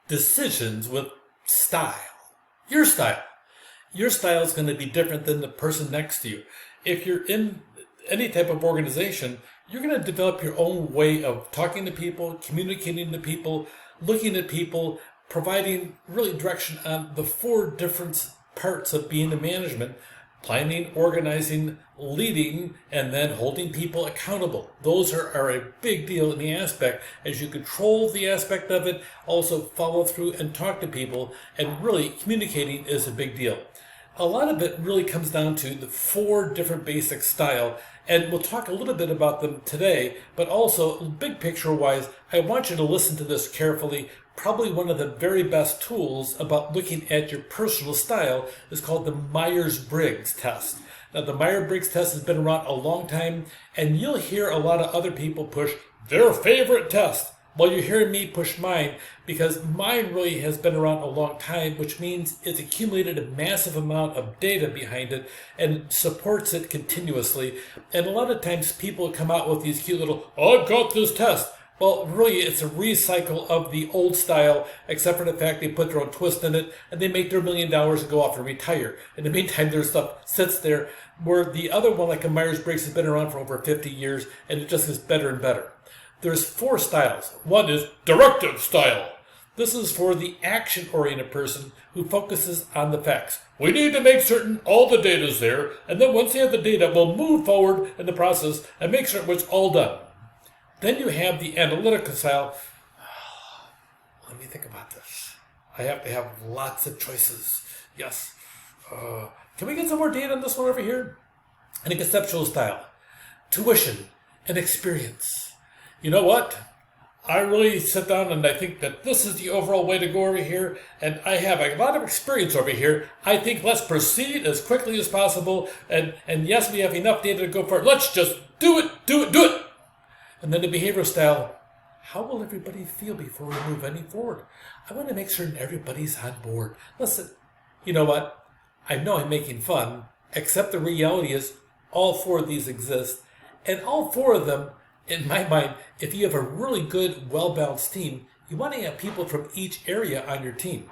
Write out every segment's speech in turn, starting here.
decisions with style. Your style. Your style is going to be different than the person next to you. If you're in any type of organization, you're going to develop your own way of talking to people, communicating to people, looking at people, providing really direction on the four different parts of being a management: planning, organizing, leading, and then holding people accountable. Those are a big deal in the aspect. As you control the aspect of it, also follow through and talk to people, and really communicating is a big deal. A lot of it really comes down to the four different basic style, and we'll talk a little bit about them today, but also big picture wise, I want you to listen to this carefully. Probably one of the very best tools about looking at your personal style is called the Myers-Briggs test. Now, the Myers-Briggs test has been around a long time, and you'll hear a lot of other people push their favorite test. Well, you're hearing me push mine because mine really has been around a long time, which means it's accumulated a massive amount of data behind it and supports it continuously. And a lot of times people come out with these cute little, "I've got this test." Well, really, it's a recycle of the old style, except for the fact they put their own twist in it, and they make their $1 million and go off and retire. In the meantime, their stuff sits there, where the other one, like a Myers-Briggs, has been around for over 50 years, and it just gets better and better. There's four styles. One is directive style. This is for the action-oriented person who focuses on the facts. We need to make certain all the data is there, and then once they have the data, we'll move forward in the process and make sure it's all done. Then you have the analytical style. Let me think about this. I have to have lots of choices. Yes. Can we get some more data on this one over here? And a conceptual style. Tuition and experience. You know what? I really sit down and I think that this is the overall way to go over here, and I have a lot of experience over here. I think let's proceed as quickly as possible, and yes, we have enough data to go for it. Let's just do it. And then the behavioral style. How will everybody feel before we move any forward? I want to make sure everybody's on board. Listen, you know what? I know I'm making fun, except the reality is all four of these exist, and all four of them, in my mind, if you have a really good, well-balanced team, you want to have people from each area on your team.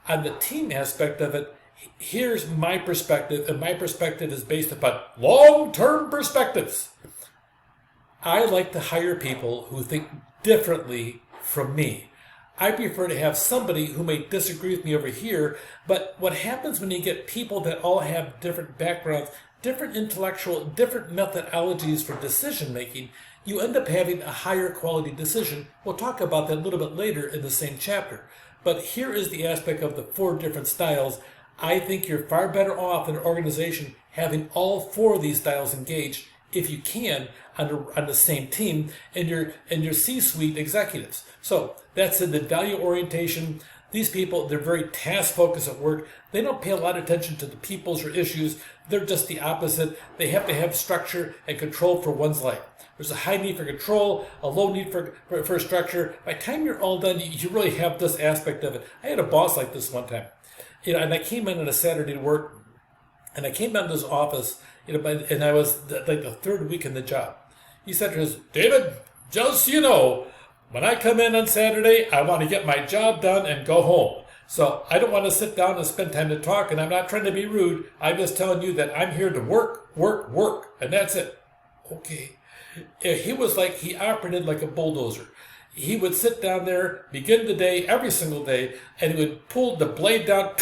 On the team aspect of it, here's my perspective, and my perspective is based upon long-term perspectives. I like to hire people who think differently from me. I prefer to have somebody who may disagree with me over here, but what happens when you get people that all have different backgrounds, different intellectual, different methodologies for decision making, you end up having a higher quality decision. We'll talk about that a little bit later in the same chapter. But here is the aspect of the four different styles. I think you're far better off in an organization having all four of these styles engaged, if you can, on the same team and your C-suite executives. So that's in the value orientation. These people, they're very task-focused at work. They don't pay a lot of attention to the people's or issues. They're just the opposite. They have to have structure and control for one's life. There's a high need for control, a low need for structure. By the time you're all done, you really have this aspect of it. I had a boss like this one time, and I came in on a Saturday to work, and I came into his office, and I was like the third week in the job. He said to us, "David, just so you know, when I come in on Saturday, I want to get my job done and go home. So I don't want to sit down and spend time to talk, and I'm not trying to be rude. I'm just telling you that I'm here to work, and that's it." Okay. He was like, he operated like a bulldozer. He would sit down there, begin the day, every single day, and he would pull the blade down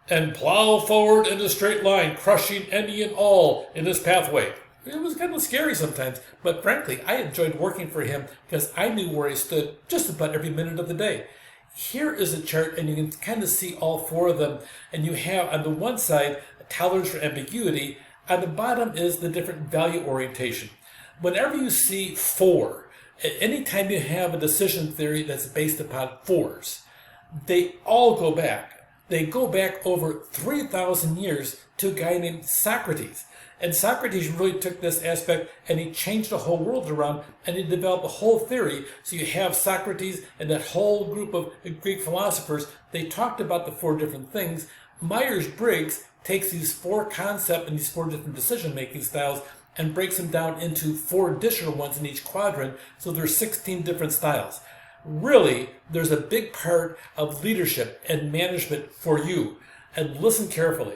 and plow forward in a straight line, crushing any and all in his pathway. It was kind of scary sometimes, but frankly, I enjoyed working for him because I knew where he stood just about every minute of the day. Here is a chart, and you can kind of see all four of them, and you have on the one side a tolerance for ambiguity. On the bottom is the different value orientation. Whenever you see four, anytime you have a decision theory that's based upon fours, they all go back. They go back over 3,000 years to a guy named Socrates. And Socrates really took this aspect and he changed the whole world around, and he developed a whole theory. So you have Socrates and that whole group of Greek philosophers. They talked about the four different things. Myers-Briggs takes these four concepts and these four different decision-making styles and breaks them down into four additional ones in each quadrant. So there's 16 different styles. Really, there's a big part of leadership and management for you. And listen carefully.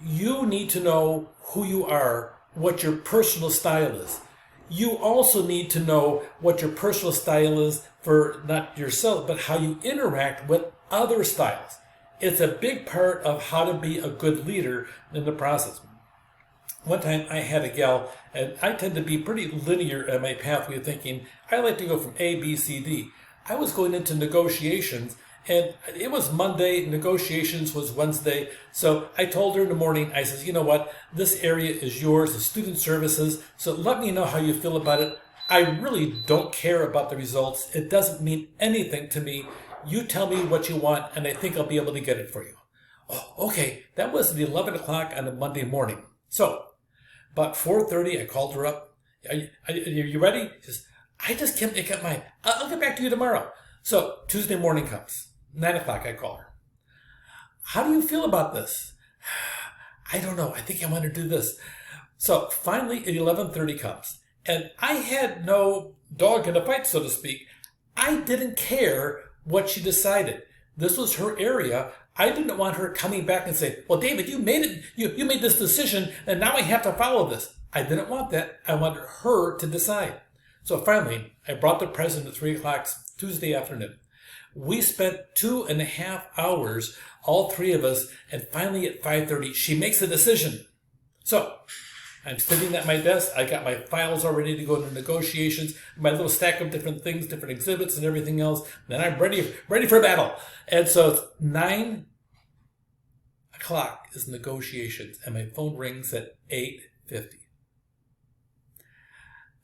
You need to know who you are, what your personal style is. You also need to know what your personal style is for not yourself, but how you interact with other styles. It's a big part of how to be a good leader in the process. One time I had a gal, and I tend to be pretty linear in my pathway of thinking. I like to go from A, B, C, D. I was going into negotiations, and it was Monday, negotiations was Wednesday. So I told her in the morning, I says, you know what, this area is yours, the student services, so let me know how you feel about it. I really don't care about the results. It doesn't mean anything to me. You tell me what you want, and I think I'll be able to get it for you. Oh, okay. That was at 11 o'clock on a Monday morning. So, about 4:30, I called her up. Are you ready? She says, I just can't make up my mind. I'll get back to you tomorrow. So, Tuesday morning comes. 9 o'clock, I call her. How do you feel about this? I don't know. I think I want to do this. So, finally, at 11:30 comes. And I had no dog in the fight, so to speak. I didn't care what she decided. This was her area. I didn't want her coming back and say, well, David, you made it. You made this decision, and now I have to follow this. I didn't want that. I wanted her to decide. So finally, I brought the present at 3 o'clock Tuesday afternoon. We spent 2.5 hours, all three of us, and finally at 5:30, she makes a decision. So I'm sitting at my desk. I got my files all ready to go into negotiations, my little stack of different things, different exhibits and everything else. Then I'm ready for battle. And so it's 9 o'clock is negotiations, and my phone rings at 8:50.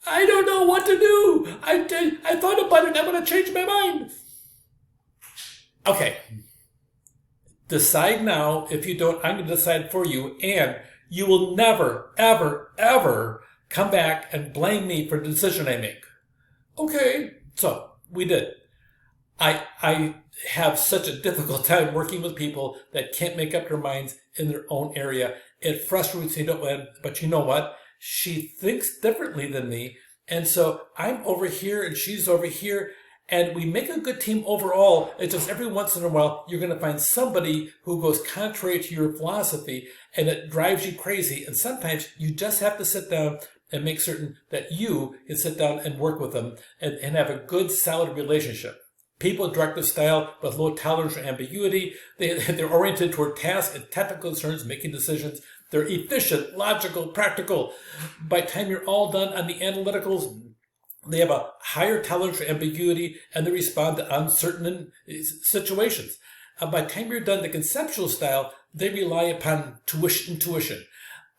I don't know what to do. I thought about it. I'm going to change my mind. Okay. Decide now. If you don't, I'm going to decide for you. And you will never, ever, ever come back and blame me for the decision I make. Okay. So we did. I have such a difficult time working with people that can't make up their minds in their own area. It frustrates me, but you know what? She thinks differently than me. And so I'm over here and she's over here. And we make a good team overall. It's just every once in a while, you're going to find somebody who goes contrary to your philosophy and it drives you crazy. And sometimes you just have to sit down and make certain that you can sit down and work with them and have a good, solid relationship. People directive style with low tolerance for ambiguity. They're oriented toward task and technical concerns, making decisions. They're efficient, logical, practical. By the time you're all done on the analyticals, they have a higher tolerance for ambiguity, and they respond to uncertain situations. By the time you're done, the conceptual style, they rely upon intuition.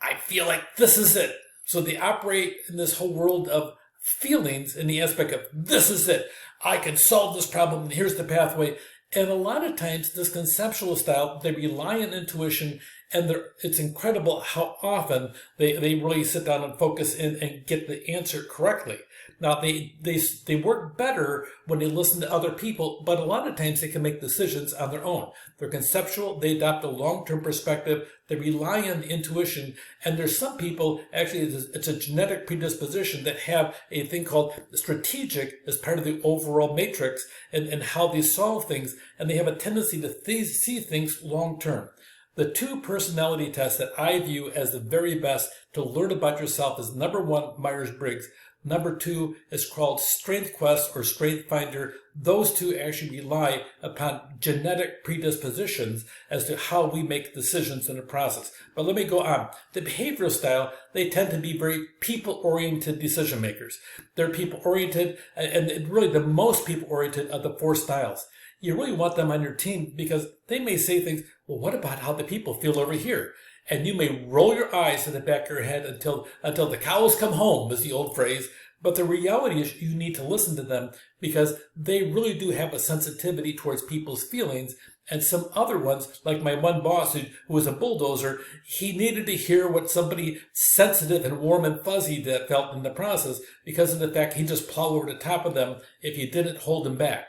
I feel like this is it. So they operate in this whole world of feelings in the aspect of this is it. I can solve this problem, and here's the pathway. And a lot of times, this conceptual style, they rely on intuition, and it's incredible how often they really sit down and focus in and get the answer correctly. Now, they work better when they listen to other people, but a lot of times they can make decisions on their own. They're conceptual, they adopt a long-term perspective, they rely on intuition, and there's some people, actually it's a genetic predisposition that have a thing called strategic as part of the overall matrix and how they solve things, and they have a tendency to see things long-term. The two personality tests that I view as the very best to learn about yourself is number 1, Myers-Briggs. Number 2 is called Strength Quest or Strength Finder. Those two actually rely upon genetic predispositions as to how we make decisions in the process. But let me go on. The behavioral style, they tend to be very people-oriented decision makers. They're people-oriented, and really the most people-oriented of the 4 styles. You really want them on your team because they may say things, well, what about how the people feel over here? And you may roll your eyes to the back of your head until the cows come home, is the old phrase. But the reality is you need to listen to them because they really do have a sensitivity towards people's feelings. And some other ones, like my one boss who was a bulldozer, he needed to hear what somebody sensitive and warm and fuzzy that felt in the process because of the fact he just plowed over the top of them if you didn't hold him back.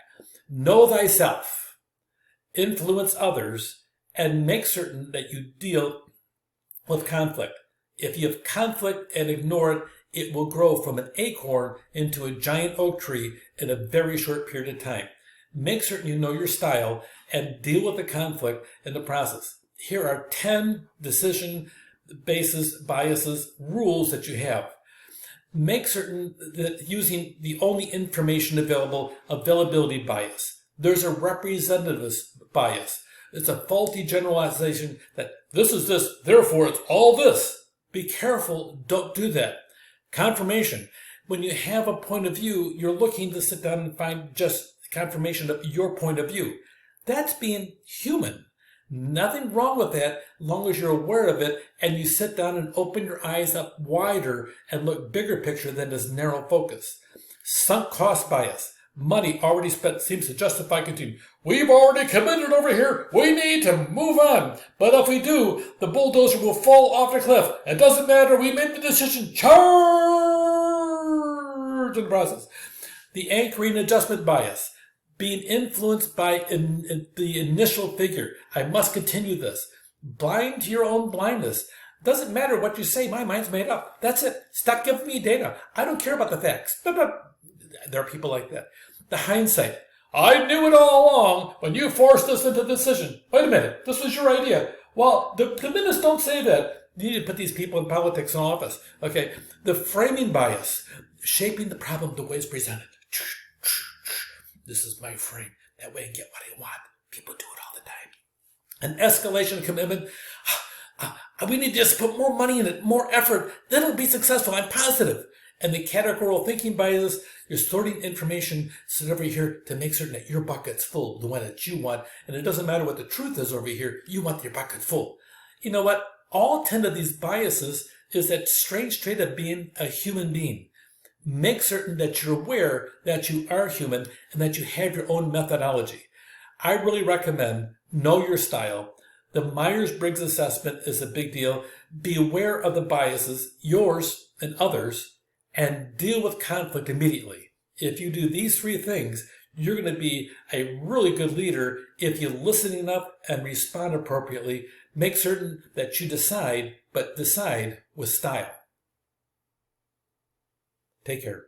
Know thyself, influence others, and make certain that you deal with conflict. If you have conflict and ignore it, it will grow from an acorn into a giant oak tree in a very short period of time. Make certain you know your style and deal with the conflict in the process. Here are 10 decision basis, biases, rules that you have. Make certain that using the only information available, availability bias. There's a representativeness bias. It's a faulty generalization that this is this, therefore it's all this. Be careful, don't do that. Confirmation. When you have a point of view, you're looking to sit down and find just confirmation of your point of view. That's being human. Nothing wrong with that, as long as you're aware of it and you sit down and open your eyes up wider and look bigger picture than this narrow focus. Sunk cost bias. Money already spent seems to justify continuing. We've already committed over here. We need to move on. But if we do, the bulldozer will fall off the cliff. It doesn't matter. We made the decision. Charge in the process. The anchoring adjustment bias. Being influenced by the initial figure. I must continue this. Blind to your own blindness. Doesn't matter what you say. My mind's made up. That's it. Stop giving me data. I don't care about the facts. There are people like that. The hindsight. I knew it all along when you forced us into the decision. Wait a minute. This was your idea. Well, the minutes don't say that. You need to put these people in politics and office. Okay. The framing bias. Shaping the problem the way it's presented. This is my frame. That way I get what I want. People do it all the time. An escalation commitment. We need to just put more money in it, more effort. Then it'll be successful. I'm positive. And the categorical thinking bias, you're sorting information sit over here to make certain that your bucket's full, the one that you want. And it doesn't matter what the truth is over here. You want your bucket full. You know what? All 10 of these biases is that strange trait of being a human being. Make certain that you're aware that you are human and that you have your own methodology. I really recommend know your style. The Myers-Briggs assessment is a big deal. Be aware of the biases, yours and others, and deal with conflict immediately. If you do these 3 things, you're going to be a really good leader if you listen enough and respond appropriately. Make certain that you decide, but decide with style. Take care.